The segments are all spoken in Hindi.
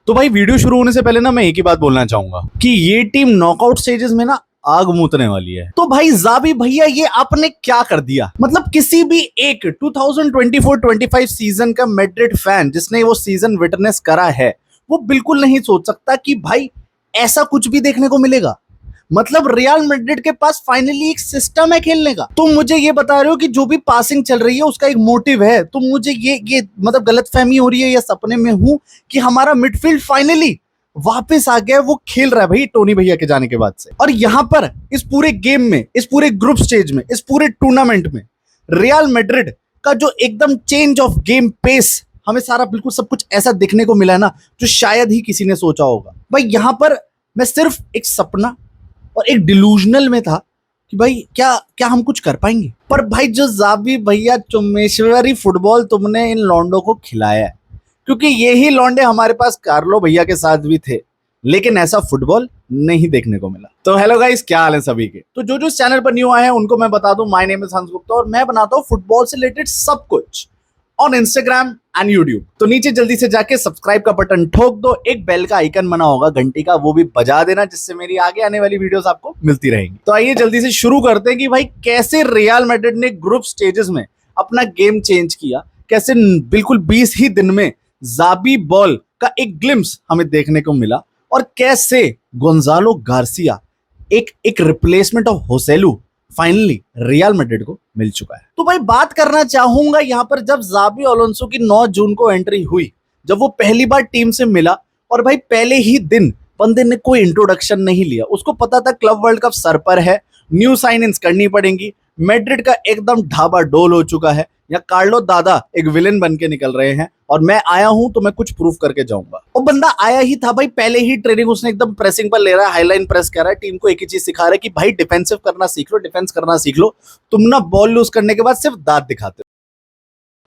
तो भाई वीडियो शुरू होने से पहले ना मैं एक ही बात बोलना चाहूंगा कि ये टीम नॉकआउट स्टेजेस में ना आग मूतने वाली है। तो भाई जावी भैया ये आपने क्या कर दिया? मतलब किसी भी एक 2024-25 सीजन का मैड्रिड फैन जिसने वो सीजन विटनेस करा है वो बिल्कुल नहीं सोच सकता कि भाई ऐसा कुछ भी देखने को मिलेगा। मतलब रियल मैड्रिड के पास फाइनली एक सिस्टम है खेलने का। तुम मुझे ये बता रहे हो कि जो भी पासिंग चल रही है उसका एक मोटिव है। तुम मुझे ये मतलब गलतफहमी हो रही है या सपने में हूं कि हमारा मिडफील्ड फाइनली वापस आ गया, वो खेल रहा है भाई टोनी भैया के जाने के बाद से। और यहां पर इस पूरे गेम में, इस पूरे ग्रुप स्टेज में, इस पूरे टूर्नामेंट में रियल मैड्रिड का जो एकदम चेंज ऑफ गेम पेस हमें सारा बिल्कुल सब कुछ ऐसा देखने को मिला है ना जो शायद ही किसी ने सोचा होगा। भाई यहां पर मैं सिर्फ एक सपना और एक डिलूजनल में था कि भाई क्या क्या हम कुछ कर पाएंगे। पर भाई जो जावी भैया चुम्मेश्वरी फुटबॉल तुमने इन लौंडों को खिलाया है, क्योंकि यही लौंडे हमारे पास कार्लो भैया के साथ भी थे लेकिन ऐसा फुटबॉल नहीं देखने को मिला। तो हेलो गाइस, क्या हाल है सभी के? तो जो इस चैनल पर न्यू आए हैं उनको मैं बता दूं, माय नेम इज हंस गुप्ता और मैं बनाता हूं फुटबॉल से रिलेटेड सब कुछ ऑन इंस्टाग्राम एंड यूट्यूब। तो नीचे जल्दी से जाके सब्सक्राइब का बटन ठोक दो, एक बेल का आइकन बना होगा घंटी का, वो भी बजा देना जिससे मेरी आगे आने वाली वीडियोस आपको मिलती रहेंगी। तो आइए जल्दी से शुरू करते हैं कि भाई कैसे रियल मैड्रिड ने ग्रुप स्टेजेस में अपना गेम चेंज किया, कैसे बिल्कुल 20 ही दिन में जाबी बॉल का एक ग्लिम्स हमें देखने को मिला और कैसे गोंजालो गार्सिया एक replacement of Joselu finally Real Madrid को मिल चुका है। तो भाई बात करना चाहूंगा यहां पर जब जाबी अलोंसो की 9 जून को एंट्री हुई, जब वो पहली बार टीम से मिला और भाई पहले ही दिन बंदे ने कोई इंट्रोडक्शन नहीं लिया। उसको पता था क्लब वर्ल्ड कप सर पर है, न्यू साइन इन्स करनी पड़ेंगी, मैड्रिड का एकदम ढाबा डोल हो चुका है, या कार्लो दादा एक विलेन बन के निकल रहे हैं और मैं आया हूं तो मैं कुछ प्रूफ करके जाऊंगा। वो बंदा आया ही था भाई, पहले ही ट्रेनिंग उसने एकदम प्रेसिंग पर ले रहा है, हाईलाइन प्रेस कर रहा है, टीम को एक ही चीज सिखा रहा है कि भाई डिफेंसिव करना सीख लो, डिफेंस करना सीख लो। तुम ना बॉल लूज करने के बाद सिर्फ दांत दिखाते हो।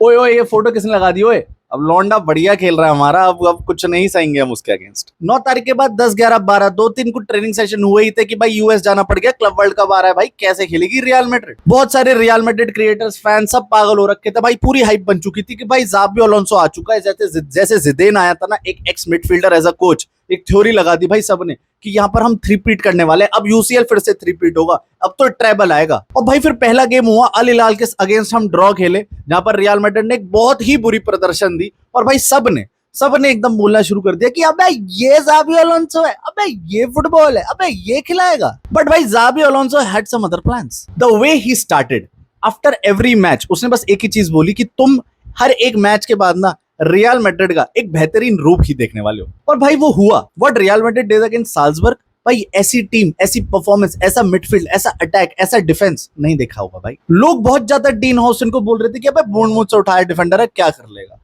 ओए ओए ये फोटो किसने लगा दी? ओए अब लौंडा बढ़िया खेल रहा है हमारा, अब कुछ नहीं सहेंगे हम उसके अगेंस्ट। 9 तारीख के बाद 10, 11, 12 2-3 कुछ ट्रेनिंग सेशन हुए ही थे कि भाई यूएस जाना पड़ गया, क्लब वर्ल्ड कप आ रहा है, भाई कैसे खेलेगी रियल मैड्रिड। बहुत सारे रियल मैड्रिड क्रिएटर्स, फैन सब पागल हो रखे थे भाई, पूरी हाइप बन चुकी थी कि भाई जाबी अलोंसो आ चुका है। जैसे जिदेन आया था ना एक ex midfielder as a coach, एक थ्योरी लगा दी भाई सबने कि यहाँ पर हम 3-पीट करने वाले हैं, अब यूसीएल फिर से 3-पीट होगा, अब तो ट्रेबल आएगा। और भाई फिर पहला गेम हुआ अल हिलाल के अगेंस्ट, हम ड्रॉ खेले जहां पर रियल मैड्रिड ने एक बहुत ही बुरी प्रदर्शन दी और भाई सबने एकदम बोलना शुरू कर दिया कि अबे ये जाबी अलोंसो है, अबे ये फुटबॉल है, अबे ये खिलाएगा। बट भाई Xabi Alonso had some other plans. The way he started after every match, उसने बस एक ही चीज बोली कि तुम हर एक मैच के बाद ना रियल मैड्रिड का एक बेहतरीन रूप ही देखने वाले हो। और भाई वो हुआ। What real Madrid did against Salzburg, भाई ऐसी टीम, ऐसी परफॉर्मेंस, ऐसा मिडफील्ड, ऐसा अटैक, ऐसा डिफेंस नहीं देखा होगा भाई। लोग बहुत ज्यादा डीन हॉस्टन को बोल रहे थे कि अबे बोर्नमूथ से उठाया डिफेंडर है, क्या कर लेगा।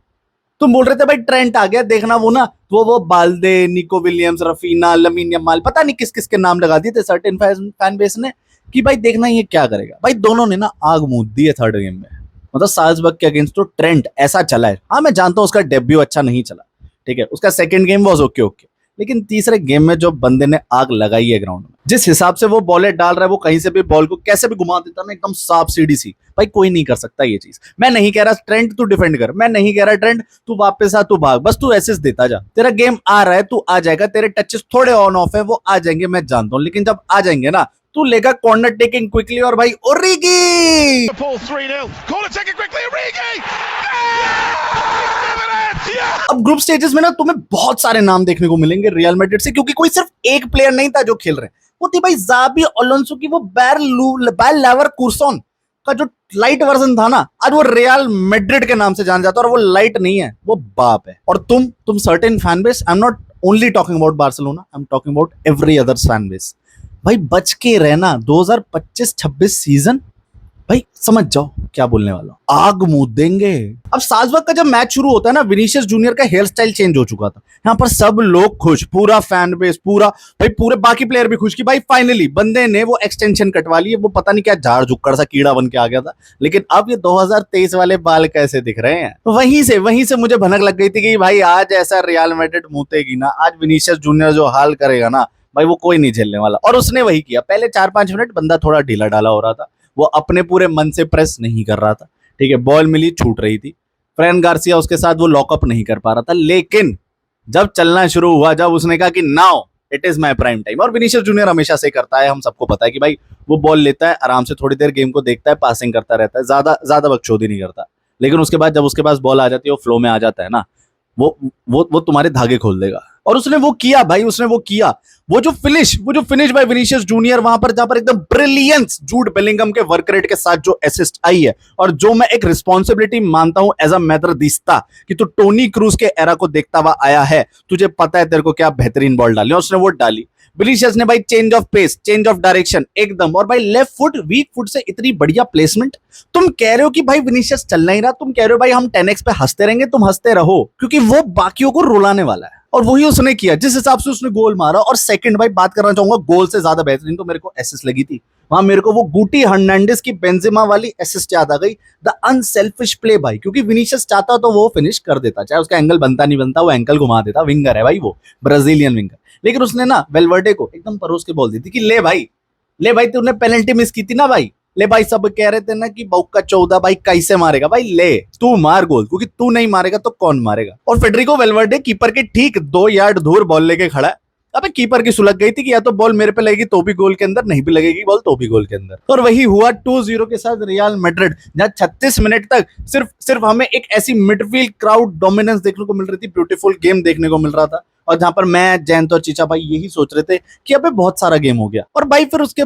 तुम बोल रहे थे भाई ट्रेंट आ गया, देखना वो ना वो बाल्दे, Nico Williams, Rafina, lamin Yamal, पता नहीं किस किस के नाम लगा दिए थे सर्टेन फैन बेस ने कि भाई देखना ये क्या करेगा। भाई दोनों ने ना आग मूद दी है थर्ड गेम में। मतलब साल्जबर्ग के अगेंस्ट तो ट्रेंट ऐसा चला है। हाँ मैं जानता हूँ उसका डेब्यू अच्छा नहीं चला, ठीक है, उसका सेकंड गेम वाज ओके, लेकिन तीसरे गेम में जो बंदे ने आग लगाई है ग्राउंड में, जिस हिसाब से वो बॉलें डाल रहा है, वो कहीं से भी बॉल को कैसे भी घुमा देता ना, एकदम साफ सीढ़ी सी, भाई कोई नहीं कर सकता ये चीज। मैं नहीं कह रहा ट्रेंट तू डिफेंड कर, मैं नहीं कह रहा ट्रेंट तू वापस आ, तू भाग, बस तू एसिस्ट देता जा, तेरा गेम आ रहा है, तू आ जाएगा, तेरे टचेस थोड़े ऑन ऑफ है वो आ जाएंगे, मैं जानता हूँ, लेकिन जब आ जाएंगे ना तू लेगा कॉर्नर टेकिंग क्विकली और भाई ओरिगी अब ग्रुप स्टेजेस में ना तुम्हें बहुत सारे नाम देखने को मिलेंगे रियल मैड्रिड से, क्योंकि कोई सिर्फ एक प्लेयर नहीं था जो खेल रहे, वो थी भाई जाबी अलोंसो की वो बायर लेवरकुसेन का जो लाइट वर्जन था ना, आज वो रियल मैड्रिड के नाम से जाना जाता है और वो लाइट नहीं है, वो बाप है। और तुम certain fan base, I am not only talking about Barcelona, I am talking about every other fan base, भाई बच के रहना 2025-26 सीजन, भाई समझ जाओ क्या बोलने वाला, आग मूद देंगे। अब साल्जबर्ग का जब मैच शुरू होता है ना, विनीसियस जूनियर का हेयर स्टाइल चेंज हो चुका था, यहाँ पर सब लोग खुश, पूरा फैन बेस, पूरे बाकी प्लेयर भी खुश कि भाई फाइनली बंदे ने वो एक्सटेंशन कटवा ली है, वो पता नहीं क्या झाड़ झुक्कड़ सा कीड़ा बन के आ गया था, लेकिन अब ये 2023 वाले बाल कैसे दिख रहे हैं। वहीं से मुझे भनक लग गई थी कि भाई आज ऐसा रियल मैड्रिड मूतेगी ना, आज विनीसियस जूनियर जो हाल करेगा ना भाई वो कोई नहीं झेलने वाला। और उसने वही किया, पहले 4-5 मिनट बंदा थोड़ा ढीला ढाला हो रहा था, वो अपने पूरे मन से प्रेस नहीं कर रहा था, ठीक है, बॉल मिली छूट रही थी, फ्रैन गार्सिया उसके साथ वो लॉकअप नहीं कर पा रहा था, लेकिन जब चलना शुरू हुआ, जब उसने कहा कि now it is my prime time, और विनीशियस जूनियर हमेशा से करता है, हम सबको पता है कि भाई वो बॉल लेता है, आराम से थोड़ी देर गेम को देखता है, पासिंग करता रहता है, ज्यादा ज्यादा बकचोदी नहीं करता। लेकिन उसके बाद जब उसके पास बॉल आ जाती है, वो फ्लो में आ जाता है ना, वो तुम्हारे धागे खोल देगा। और उसने वो किया भाई, उसने वो किया। वो जो फिनिश भाई विनीशियस जूनियर, वहां पर जहां पर एकदम ब्रिलियंस जूड बेलिंगम के वर्क रेट के साथ जो असिस्ट आई है, और जो मैं एक रिस्पॉन्सिबिलिटी मानता हूं एज अ मैदरदिस्ता, कि तू टोनी क्रूज के एरा को देखता हुआ आया है, तुझे पता है तेरे को क्या बेहतरीन बॉल डालनी है, उसने वो डाली। विनीशियस ने भाई change of pace, change of direction एकदम, और भाई लेफ्ट फुट वीक फुट से इतनी बढ़िया प्लेसमेंट। तुम कह रहे हो कि भाई विनीशियस चल नहीं रहा, तुम कह रहे हो भाई हम 10x पे हंसते रहेंगे, तुम हंसते रहो, क्योंकि वो बाकियों को रुलाने वाला है। और वही उसने किया, जिस हिसाब से उसने गोल मारा। और सेकंड भाई बात करना चाहूंगा, गोल से ज्यादा बेहतरीन तो मेरे को असिस्ट लगी थी। वहां मेरे को वो गुटी हर्नांडिस की बेंजेमा वाली असिस्ट याद आ गई, द अनसेल्फिश प्ले भाई, क्योंकि विनीशियस चाहता तो वो फिनिश कर देता, चाहे उसका एंगल बनता नहीं बनता, वो एंगल घुमा देता, विंगर है भाई वो, ब्राजीलियन विंगर। लेकिन उसने ना वेलवर्डे को एकदम परोस के बोल दी थी कि ले भाई तूने पेनल्टी मिस की थी ना भाई, ले भाई, सब कह रहे थे ना कि बौका 14 भाई कैसे मारेगा, भाई ले तू मार गोल, क्योंकि तू नहीं मारेगा तो कौन मारेगा। और फेडरिको वेलवर्डे कीपर के ठीक 2 यार्ड दूर बॉल लेके खड़ा है। अबे कीपर की सुलग गई थी कि या तो बॉल मेरे पे लगेगी तो भी गोल के अंदर, नहीं भी लगेगी बॉल तो भी गोल के अंदर। और वही हुआ 2-0 के साथ रियल मैड्रिड, जहां 36 मिनट तक सिर्फ हमें एक ऐसी मिडफील्ड क्राउड डोमिनेंस देखने को मिल रही थी, ब्यूटीफुल गेम देखने को मिल रहा था, और जहां पर मैं, जयंत और चीचा भाई यही सोच रहे थे कि अबे बहुत सारा गेम हो गया। और भाई फिर उसके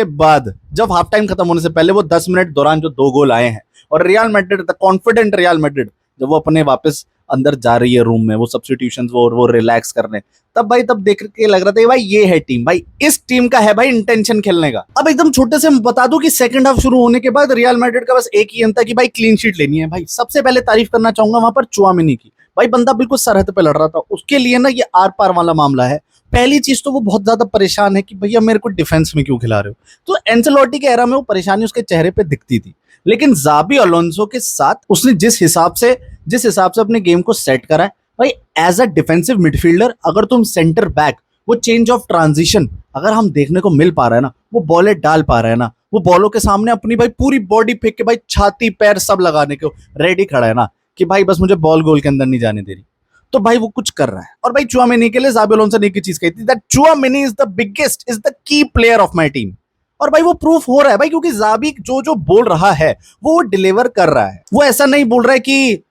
बाद जब हाफ टाइम खत्म होने से पहले वो 10 मिनट दौरान जो 2 गोल आए हैं, और real Madrid, the confident real Madrid, जब वो अपने वापस अंदर जा रही है रूम में, वो सब्स्टिट्यूशंस वो रिलैक्स करने, तब देख के लग रहा था भाई ये है टीम, भाई इस टीम का है भाई इंटेंशन खेलने का। अब एकदम छोटे से बता दूं कि सेकंड हाफ शुरू होने के बाद रियल मैड्रिड का बस एक ही एम था कि भाई क्लीन शीट लेनी है। भाई सबसे पहले तारीफ करना चाहूंगा वहां पर चुआमिनी की, भाई बंदा बिल्कुल सरहद पे लड़ रहा था, उसके लिए ना ये आर पार वाला मामला है। पहली चीज तो वो बहुत ज्यादा परेशान है कि भैया मेरे को डिफेंस में क्यों खिला रहे हो, तो एंसेलोटी के एरा में वो परेशानी उसके चेहरे पे दिखती थी। लेकिन जाबी अलोंसो के साथ उसने जिस हिसाब से अपने गेम को सेट करा है भाई, एज अ डिफेंसिव मिडफील्डर, अगर तुम सेंटर बैक, वो चेंज ऑफ ट्रांजिशन अगर हम देखने को मिल पा रहा है ना, वो बॉलें डाल पा रहा है ना, वो बॉलों के सामने अपनी भाई पूरी बॉडी फेंक के भाई छाती पैर सब लगाने को रेडी खड़ा है ना, कि भाई बस मुझे बॉल गोल के अंदर नहीं जाने दे रही, तो भाई वो कुछ कर रहा है। और भाई चुआमेनी के लिए जाबी अलोंसो ने एक ही चीज कही थी, that Tchouameni is the biggest, is the key player of my team. और भाई वो प्रूफ हो रहा है भाई, क्योंकि जाबी जो जो बोल रहा है वो डिलीवर कर रहा है। वो ऐसा नहीं बोल रहा है कि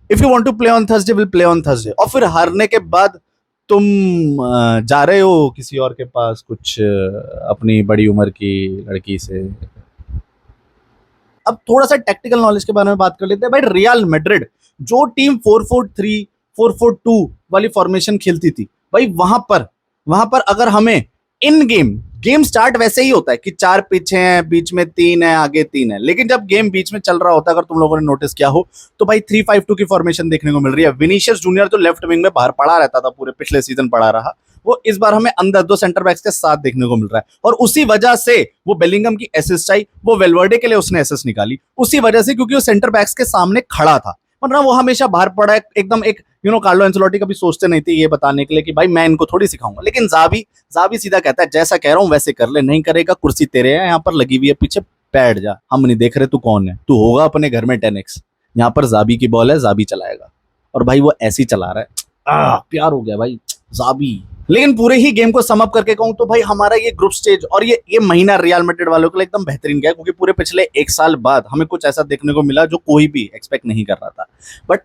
if you want to play on Thursday will play on Thursday, और फिर हारने के बाद तुम जा रहे हो किसी और के पास कुछ अपनी बड़ी उम्र की लड़की से। अब थोड़ा सा टेक्निकल नॉलेज के बारे में बात कर लेते हैं। भाई रियल मैड्रिड जो टीम 4-4-3 4-4-2 वाली फॉर्मेशन खेलती थी, भाई वहां पर अगर हमें इन गेम स्टार्ट वैसे ही होता है कि 4 पीछे हैं, बीच में 3 है, आगे 3 है, लेकिन जब गेम बीच में चल रहा होता है, अगर तुम लोगों ने नोटिस किया हो, तो भाई 3-5-2 की फॉर्मेशन देखने को मिल रही है। विनीशियस जूनियर जो लेफ्ट विंग में बाहर पड़ा रहता था, पूरे पिछले सीजन पड़ा रहा, वो इस बार हमें अंदर 2 सेंटर बैक्स के साथ देखने को मिल रहा है। और उसी वजह से वो बेलिंगम की असिस्ट आई, वो वेलवर्डे के लिए उसने असिस्ट निकाली, उसी वजह से, क्योंकि वो सेंटर बैक्स के सामने खड़ा था, वरना वो हमेशा बाहर पड़ा है एकदम। एक कार्लो एंcelotti कभी सोचते नहीं थे ये बताने के लिए कि भाई मैं इनको थोड़ी सिखाऊंगा, लेकिन जाबी सीधा कहता है जैसा कह रहा हूं वैसे कर ले, नहीं करेगा कुर्सी तेरे है, यहाँ पर लगी हुई है पीछे, बैठ जा, हम नहीं देख रहे तू कौन है, तू होगा अपने घर में 10x, यहाँ पर जाबी की बॉल है, जाबी चलाएगा। और भाई वो ऐसे ही चला रहा है, प्यार हो गया भाई जाबी। लेकिन पूरे ही गेम को समअप करके कहूं तो भाई हमारा ये ग्रुप स्टेज और ये महीना रियल मैड्रिड वालों के लिए एकदम बेहतरीन गया, क्योंकि पूरे पिछले 1 साल बाद हमें कुछ ऐसा देखने को मिला जो कोई भी एक्सपेक्ट नहीं कर रहा था। बट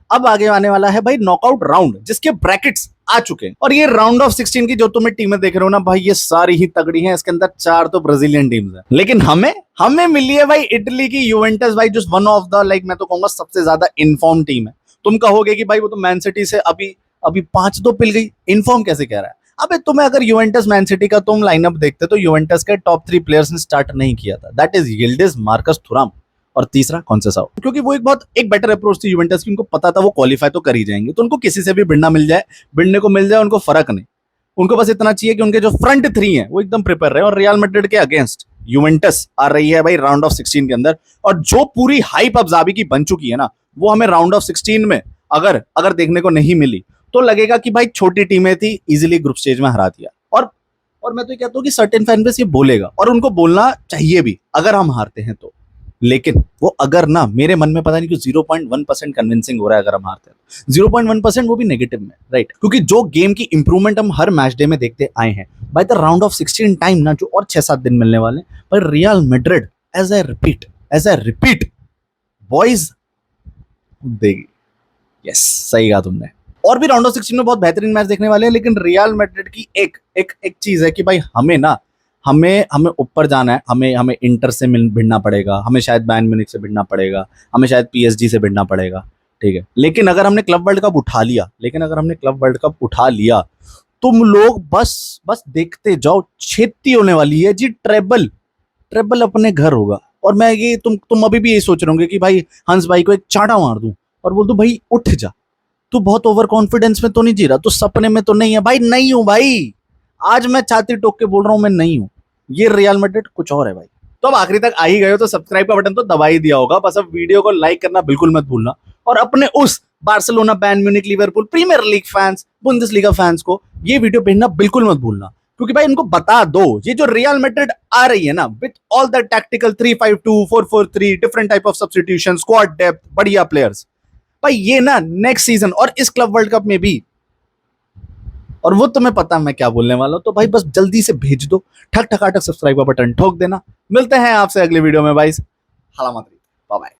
अब आगे आने वाला है भाई नॉकआउट राउंड, जिसके ब्रैकेट्स आ चुके हैं, और ये राउंड ऑफ 16 की जो तुम्हें टीमें देख रहे हो ना भाई, ये सारी ही तगड़ी हैं। इसके अंदर 4 तो ब्राजीलियन टीम्स हैं, लेकिन हमें मिली है भाई इटली की यूवेंटस, भाई जो वन ऑफ द मैं तो कहूंगा सबसे ज्यादा इन्फॉर्म टीम है। तुम कहोगे कि भाई वो तो मैन सिटी से अभी 5-2 पिल गई, इन्फॉर्म कैसे कह रहा है? अबे तुम्हें अगर यूवेंटस मैन सिटी का तुम लाइनअप देखते तो यूवेंटस के टॉप 3 प्लेयर्स ने स्टार्ट नहीं किया था, दैट इज यिल्डिज, मार्कस थुराम, और तीसरा कॉन्सेसाओ, क्योंकि वो एक बेटर अप्रोच थी यूवेंटस की। उनको पता था वो क्वालिफाई तो कर ही जाएंगे, तो उनको किसी से भी भिड़ने को मिल जाए उनको फर्क नहीं। उनको बस इतना चाहिए कि उनके जो फ्रंट 3 हैं वो एकदम प्रिपेयर रहे। और रियल मैड्रिड के अगेंस्ट यूवेंटस आ रही है भाई राउंड ऑफ 16 के अंदर, और जो पूरी हाइप अब जाबी की बन चुकी है ना, वो हमें राउंड ऑफ 16 में अगर देखने को नहीं मिली तो लगेगा कि भाई छोटी टीमें थी, इजीली ग्रुप स्टेज में हरा दिया। और मैं तो कहता हूँ कि सर्टेन फैन बेस ये बोलेगा, और उनको बोलना चाहिए भी अगर हम हारते हैं तो, लेकिन वो अगर ना, मेरे मन में पता नहीं क्यों 0.1% कन्विंसिंग हो रहा है अगर हम हारते हैं 0.1%, वो भी नेगेटिव में, राइट? क्योंकि जो गेम की इंप्रूवमेंट हम हर मैच डे में देखते आए हैं by the round of 16 time ना, जो और 6-7 दिन मिलने वाले हैं, पर Real Madrid as I repeat boys देगी। यस, सही कहा तुमने। और भी राउंड ऑफ 16 में बहुत बेहतरीन मैच देखने वाले हैं, लेकिन रियल मैड्रिड की एक चीज है कि भाई हमें ना, हमें ऊपर जाना है, हमें इंटर से भिड़ना पड़ेगा, हमें शायद बायर्न म्यूनिख से भिड़ना पड़ेगा, हमें शायद पीएसजी से भिड़ना पड़ेगा, ठीक है? लेकिन अगर हमने क्लब वर्ल्ड कप उठा लिया, तुम लोग बस देखते जाओ, खेती होने वाली है जी। ट्रेबल अपने घर होगा। और मैं ये तुम अभी भी यही सोच रहे होंगे कि भाई हंस भाई को एक चांटा मार दूं और बोल दूं भाई उठ जा, तू बहुत ओवर कॉन्फिडेंस में तो नहीं जी रहा, तू सपने में तो नहीं है? भाई नहीं हूं भाई, आज मैं छाती ठोक के बोल रहा हूं मैं नहीं हूं। ये रियल मैड्रिड कुछ और है भाई। तो अब आखिरी तक आ ही गए हो तो सब्सक्राइब का बटन तो दबा ही दिया होगा, बस अब वीडियो को लाइक करना बिल्कुल मत भूलना। और अपने उस Barcelona, Bayern Munich, Liverpool, Premier League fans, Bundesliga fans को ये वीडियो भेजना बिल्कुल मत भूलना, क्योंकि भाई इनको बता दो ये जो रियल मैड्रिड आ रही है ना, with all the tactical 3-5-2, 4-4-3, different type of substitution, squad depth, बढ़िया प्लेयर्स, भाई ये ना नेक्स्ट सीजन और इस क्लब वर्ल्ड कप में भी, और वो तुम्हें पता है मैं क्या बोलने वाला हूं, तो भाई बस जल्दी से भेज दो, ठक ठकाटक सब्सक्राइब का बटन ठोक देना। मिलते हैं आपसे अगले वीडियो में भाई, हाला मत, बाय बाय।